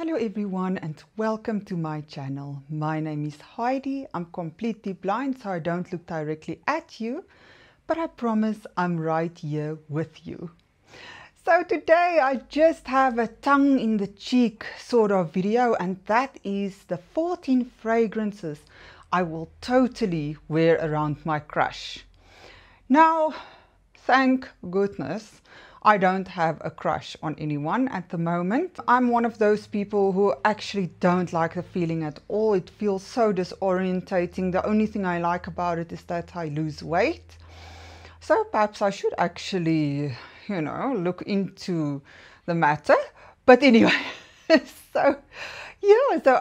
Hello everyone and welcome to my channel. My name is Heidi. I'm completely blind so I don't look directly at you, but I promise I'm right here with you. So today I just have a tongue in the cheek sort of video, and that is the 14 fragrances I will totally wear around my crush. Now, thank goodness I don't have a crush on anyone at the moment. I'm one of those people who actually don't like the feeling at all. It feels so disorientating. The only thing I like about it is that I lose weight. So perhaps I should actually, look into the matter. But anyway, so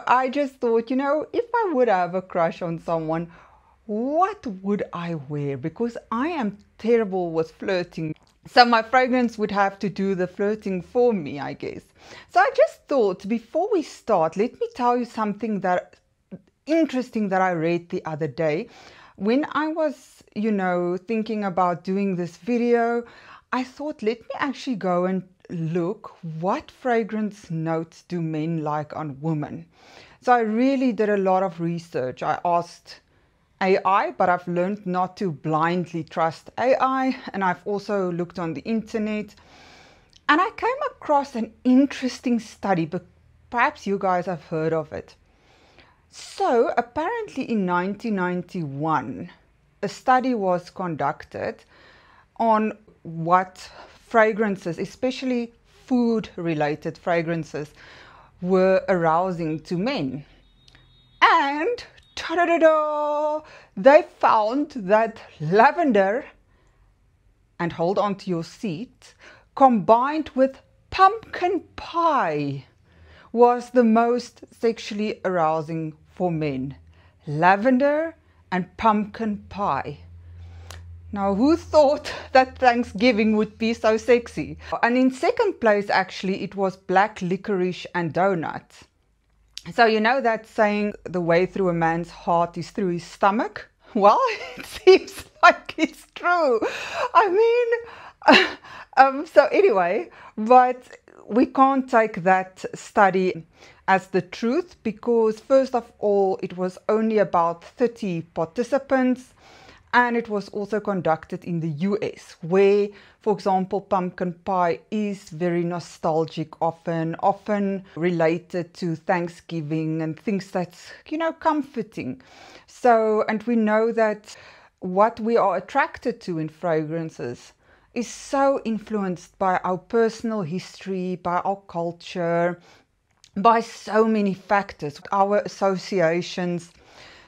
I just thought, if I would have a crush on someone, what would I wear? Because I am terrible with flirting. So my fragrance would have to do the flirting for me, I guess. So I just thought, before we start, let me tell you something that interesting that I read the other day. When I was, thinking about doing this video, I thought, let me actually go and look what fragrance notes do men like on women. So I really did a lot of research. I asked AI, but I've learned not to blindly trust AI, and I've also looked on the internet, and I came across an interesting study, but perhaps you guys have heard of it. So apparently in 1991, a study was conducted on what fragrances, especially food-related fragrances, were arousing to men. And ta-da-da-da, they found that lavender, and hold on to your seat, combined with pumpkin pie was the most sexually arousing for men. Lavender and pumpkin pie. Now, who thought that Thanksgiving would be so sexy? And in second place, actually, it was black licorice and donuts. So you know that saying, the way through a man's heart is through his stomach? Well, it seems like it's true. So anyway, but we can't take that study as the truth, because first of all, it was only about 30 participants. And it was also conducted in the US, where, for example, pumpkin pie is very nostalgic, often related to Thanksgiving and things that's, comforting. So, and we know that what we are attracted to in fragrances is so influenced by our personal history, by our culture, by so many factors, our associations.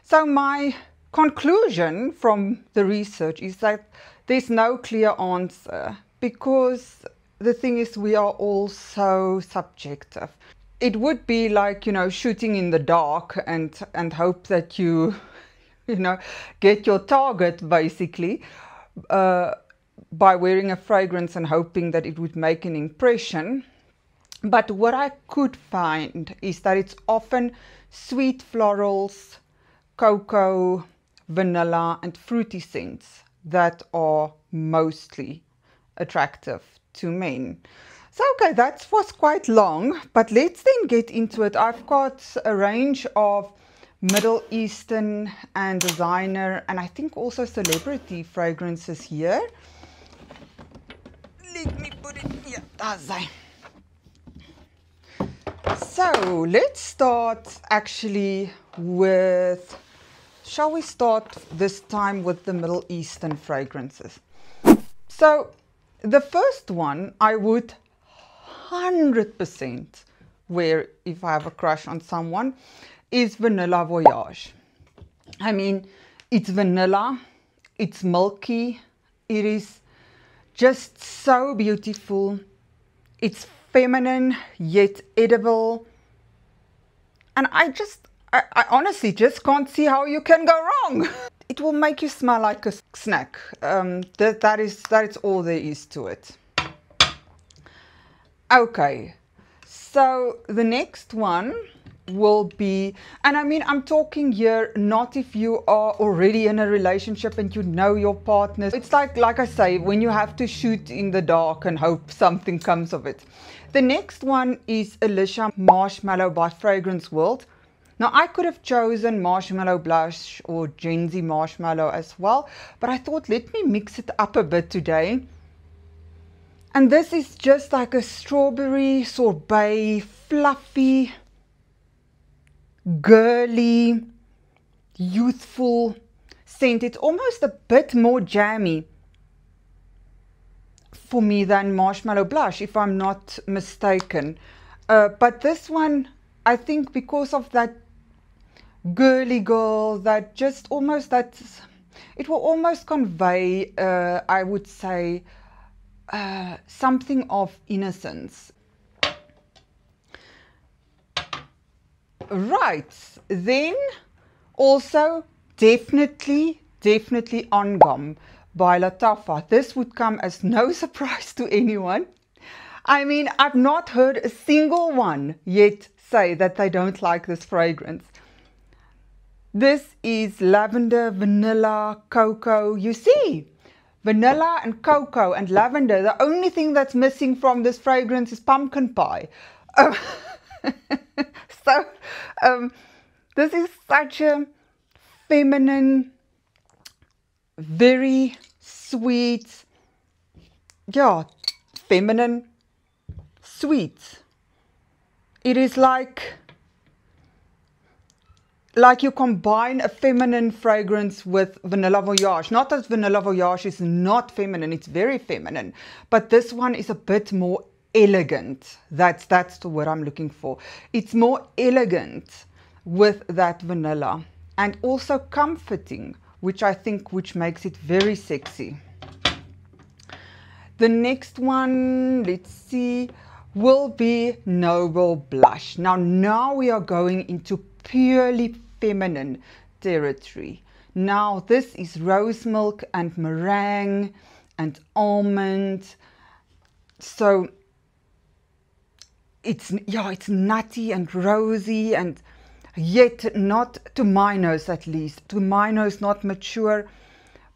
So my conclusion from the research is that there's no clear answer, because the thing is, we are all so subjective. It would be like, shooting in the dark and hope that you get your target, basically, by wearing a fragrance and hoping that it would make an impression. But what I could find is that it's often sweet florals, cocoa, vanilla and fruity scents that are mostly attractive to men. So okay, that was quite long, but let's then get into it. I've got a range of Middle Eastern and designer, and I think also celebrity fragrances here. Let me put it here. So let's start actually with, shall we start this time with the Middle Eastern fragrances? So the first one I would 100% wear if I have a crush on someone is Vanilla Voyage. I mean, it's vanilla, it's milky, it is just so beautiful. It's feminine yet edible. And I honestly just can't see how you can go wrong. It will make you smell like a snack. That is all there is to it. Okay, so the next one will be, and I mean, I'm talking here not if you are already in a relationship and you know your partner. It's like I say, when you have to shoot in the dark and hope something comes of it. The next one is Alicia Marshmallow by Fragrance World. Now, I could have chosen Marshmallow Blush or Gen Z Marshmallow as well, but I thought, let me mix it up a bit today. And this is just like a strawberry sorbet, fluffy, girly, youthful scent. It's almost a bit more jammy for me than Marshmallow Blush, if I'm not mistaken. But this one, I think because of that girly girl, that just almost that, it will almost convey, I would say, something of innocence. Right, then also definitely On Gum by Lattafa. This would come as no surprise to anyone. I mean, I've not heard a single one yet say that they don't like this fragrance. This is lavender, vanilla, cocoa. You see, vanilla and cocoa and lavender. The only thing that's missing from this fragrance is pumpkin pie. So, this is such a feminine, very sweet, yeah, feminine, sweet. It is like you combine a feminine fragrance with Vanilla Voyage. Not that Vanilla Voyage is not feminine, it's very feminine, but this one is a bit more elegant. That's the word I'm looking for. It's more elegant with that vanilla and also comforting, which I think makes it very sexy. The next one, let's see, will be Noble Blush. Now we are going into purely feminine territory. Now this is rose milk and meringue and almond. So it's nutty and rosy, and yet not, to my nose at least, to my nose, not mature,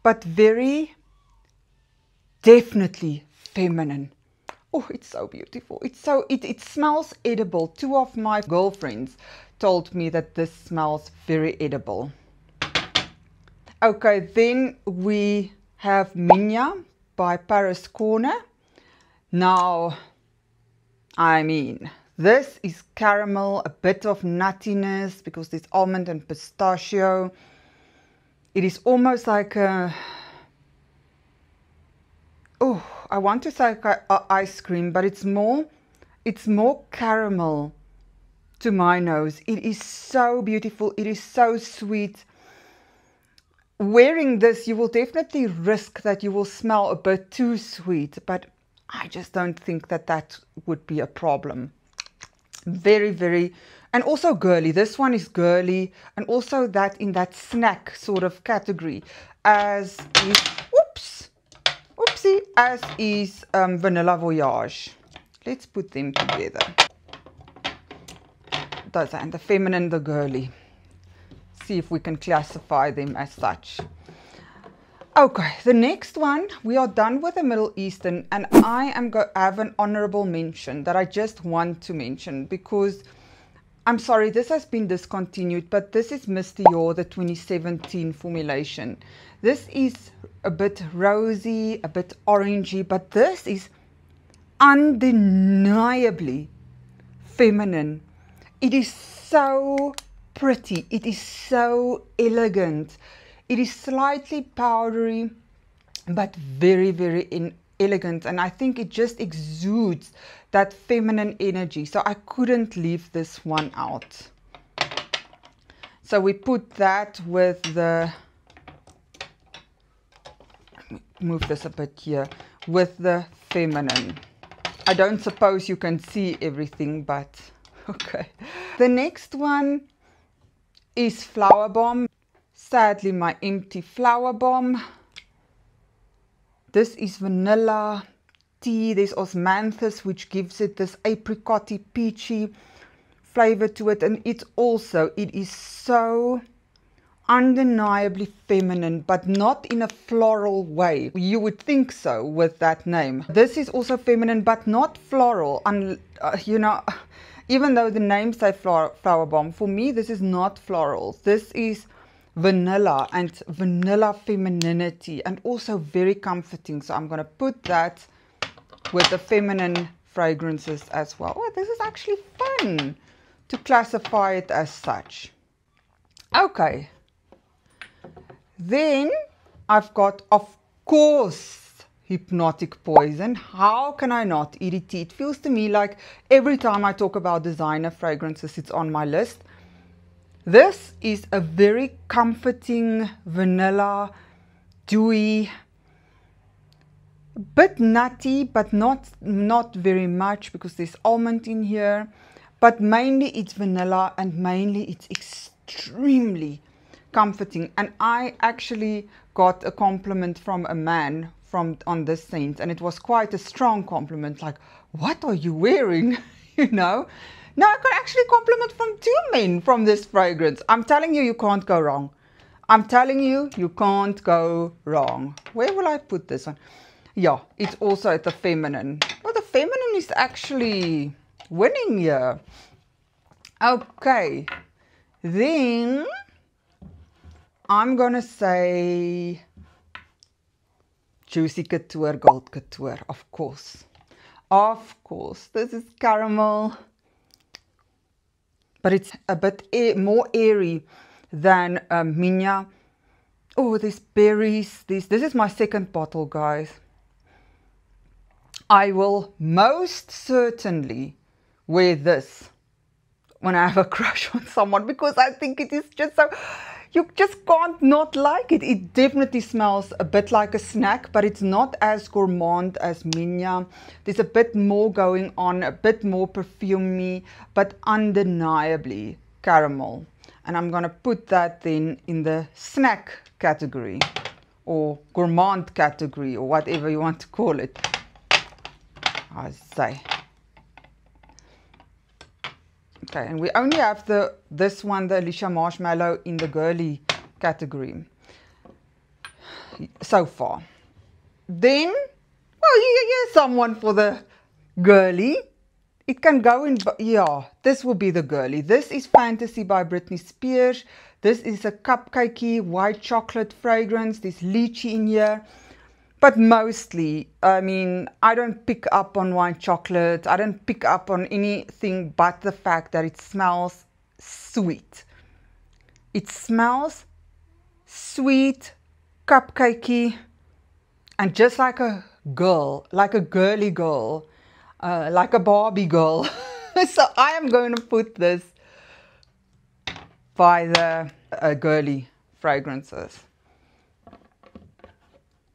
but very definitely feminine. Oh, it's so beautiful. It smells edible. Two of my girlfriends told me that this smells very edible. Okay, then we have Minya by Paris Corner. Now, I mean, this is caramel, a bit of nuttiness because there's almond and pistachio. It is almost like a, oh, I want to say ice cream, but it's more caramel to my nose. It is so beautiful. It is so sweet. Wearing this, you will definitely risk that you will smell a bit too sweet, but I just don't think that would be a problem. Very, very, and also girly. This one is girly, and also that in that snack sort of category, as is, as is Vanilla Voyage. Let's put them together. Those are, and the feminine, the girly. See if we can classify them as such. Okay, the next one, we are done with the Middle Eastern, and I am going to have an honorable mention that I just want to mention because, I'm sorry, this has been discontinued, but this is Miss Dior, the 2017 formulation. This is a bit rosy, a bit orangey, but this is undeniably feminine. It is so pretty. It is so elegant. It is slightly powdery, but very, very elegant. And I think it just exudes that feminine energy. So I couldn't leave this one out. So we put that with the, move this a bit here, with the feminine. I don't suppose you can see everything, but okay. The next one is Flower Bomb. Sadly, my empty Flower Bomb. This is vanilla tea. There's osmanthus, which gives it this apricot-y, peachy flavor to it, and it is so undeniably feminine, but not in a floral way. You would think so with that name. This is also feminine, but not floral. You know, even though the name says Flower Bomb, for me this is not floral. This is vanilla, and vanilla femininity, and also very comforting. So I'm going to put that with the feminine fragrances as well. Oh, this is actually fun to classify it as such. Okay. Then I've got, of course, Hypnotic Poison. How can I not? EDT. It feels to me like every time I talk about designer fragrances, it's on my list. This is a very comforting vanilla, dewy, a bit nutty, but not very much because there's almond in here. But mainly it's vanilla, and mainly it's extremely comforting. And I actually got a compliment from a man on this scent, and it was quite a strong compliment, like, what are you wearing? You know. Now I got actually a compliment from 2 men from this fragrance. I'm telling you, you can't go wrong. I'm telling you, you can't go wrong. Where will I put this one? Yeah, it's also at the feminine. Well, the feminine is actually winning here. Okay, then I'm gonna say Juicy Couture, Gold Couture, of course. Of course, this is caramel, but it's a bit more airy than Minya. Oh, these berries. This is my second bottle, guys. I will most certainly wear this when I have a crush on someone, because I think it is just so, you just can't not like it. It definitely smells a bit like a snack, but it's not as gourmand as Minya. There's a bit more going on, a bit more perfumey, but undeniably caramel. And I'm going to put that then in the snack category, or gourmand category, or whatever you want to call it. I say. Okay, and we only have this one, the Alicia Marshmallow, in the girly category so far. Then, well, here's someone for the girly. It can go in, yeah, this will be the girly. This is Fantasy by Britney Spears. This is a cupcakey white chocolate fragrance. There's lychee in here. But mostly, I mean, I don't pick up on white chocolate. I don't pick up on anything but the fact that it smells sweet. It smells sweet, cupcakey, and just like a girl, like a girly girl, like a Barbie girl. So I am going to put this by the girly fragrances.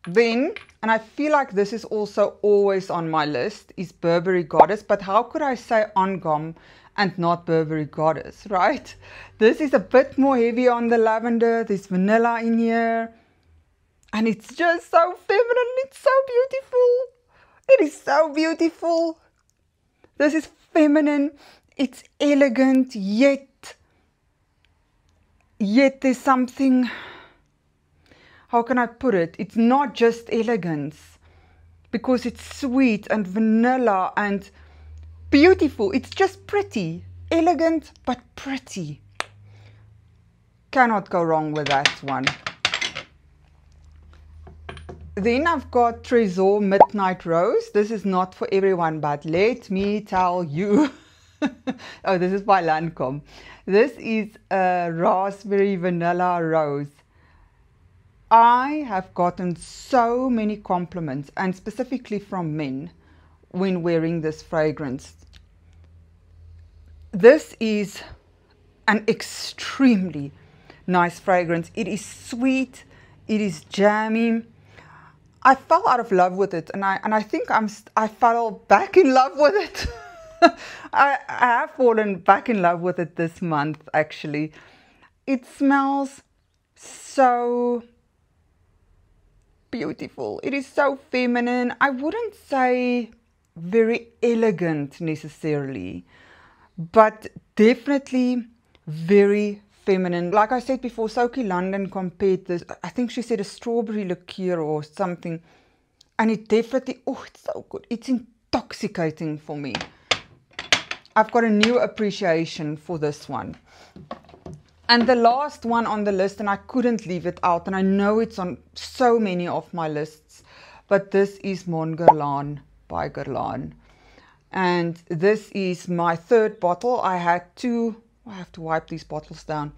Then, and I feel like this is also always on my list, is Burberry Goddess. But how could I say On Gomme and not Burberry Goddess, right? This is a bit more heavy on the lavender. There's vanilla in here. And it's just so feminine. It's so beautiful. It is so beautiful. This is feminine. It's elegant, yet there's something... How can I put it? It's not just elegance, because it's sweet and vanilla and beautiful. It's just pretty. Elegant, but pretty. Cannot go wrong with that one. Then I've got Tresor Midnight Rose. This is not for everyone, but let me tell you. Oh, this is by Lancome. This is a raspberry vanilla rose. I have gotten so many compliments, and specifically from men, when wearing this fragrance. This is an extremely nice fragrance. It is sweet, it is jammy. I fell out of love with it, and I think I fell back in love with it. I have fallen back in love with it this month, actually. It smells so beautiful. It is so feminine. I wouldn't say very elegant necessarily, but definitely very feminine. Like I said before, Sophie London compared this, I think she said a strawberry liqueur or something, and it definitely, oh, it's so good. It's intoxicating for me. I've got a new appreciation for this one. And the last one on the list, and I couldn't leave it out, and I know it's on so many of my lists, but this is Mon Guerlain by Guerlain. And this is my third bottle. I had two, I have to wipe these bottles down.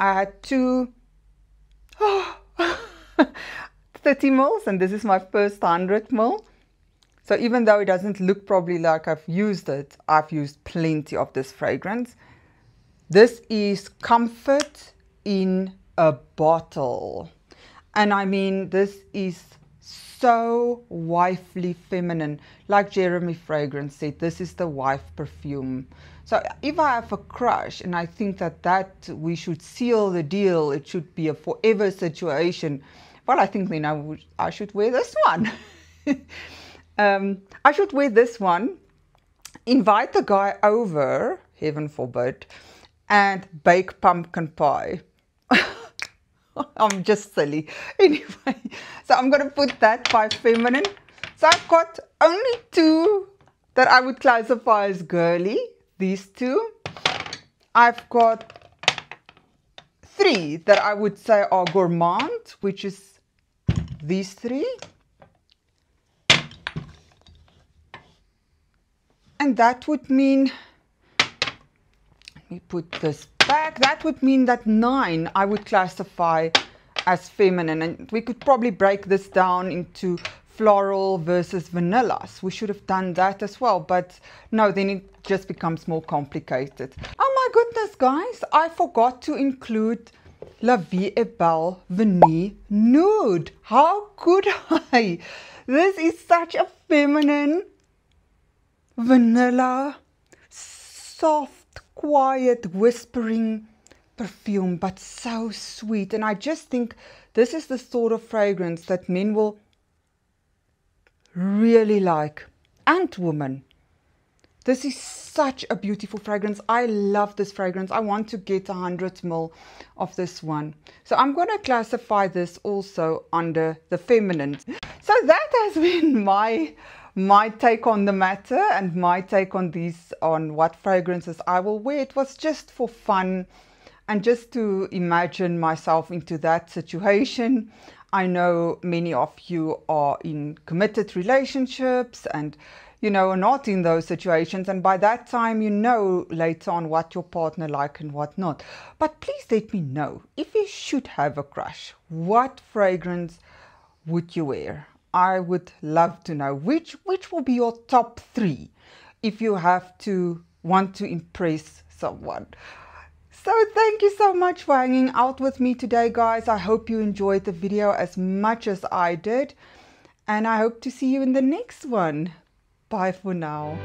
I had two 30 mils, and this is my first 100 mil. So even though it doesn't look probably like I've used it, I've used plenty of this fragrance. This is Comfort in a Bottle. And I mean, this is so wifely feminine. Like Jeremy Fragrance said, this is the wife perfume. So if I have a crush and I think that we should seal the deal, it should be a forever situation, well, I think then I should wear this one. I should wear this one, invite the guy over, heaven forbid, and bake pumpkin pie. I'm just silly. Anyway, so I'm going to put that by feminine. So I've got only two that I would classify as girly, these two. I've got three that I would say are gourmand, which is these three. And that would mean, let me put this back, that would mean that 9 I would classify as feminine. And we could probably break this down into floral versus vanillas. We should have done that as well, but no, then it just becomes more complicated. Oh my goodness, guys, I forgot to include La Vie est Belle Vanille Nude. How could I? This is such a feminine, vanilla, soft, quiet, whispering perfume, but so sweet. And I just think this is the sort of fragrance that men will really like, and women. This is such a beautiful fragrance. I love this fragrance. I want to get 100 ml of this one. So I'm going to classify this also under the feminine. So that has been my take on the matter and my take on these, on what fragrances I will wear. It was just for fun and just to imagine myself into that situation. I know many of you are in committed relationships and, you know, are not in those situations. And by that time, you know later on what your partner like and what not. But please let me know, if you should have a crush, what fragrance would you wear? I would love to know which will be your top 3 if you have to want to impress someone. So thank you so much for hanging out with me today, guys. I hope you enjoyed the video as much as I did. And I hope to see you in the next one. Bye for now.